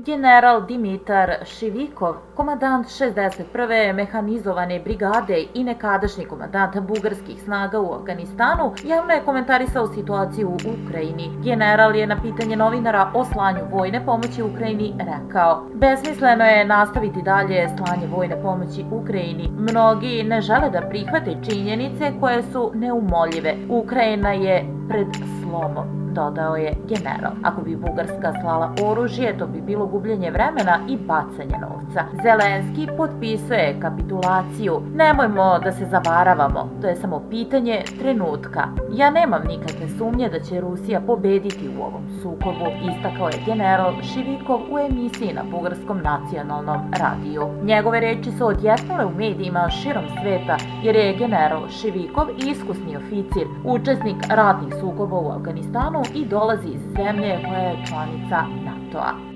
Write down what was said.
General Dimitar Šivikov, komandant 61. mehanizovane brigade i nekadašnji komandant bugarskih snaga u Afganistanu, javno je komentarisao situaciju u Ukrajini. General je na pitanje novinara o slanju vojne pomoći Ukrajini rekao: "Besmisleno je nastaviti dalje slanje vojne pomoći Ukrajini. Mnogi ne žele da prihvate činjenice koje su neumoljive. Ukrajina je pred slomom", dodao je general. Ako bi Bugarska slala oružje, to bi bilo gubljenje vremena i bacanje novca. Zelenski potpisuje kapitulaciju. "Nemojmo da se zavaravamo, to je samo pitanje trenutka. Ja nemam nikakve sumnje da će Rusija pobediti u ovom sukobu", istakao je general Šivikov u emisiji na Bugarskom nacionalnom radiju. Njegove reči su odjeknule u medijima širom sveta jer je general Šivikov iskusni oficir, učesnik ratnih sukoba u Afganistanu i dolazi iz zemlje koja je članica NATO-a.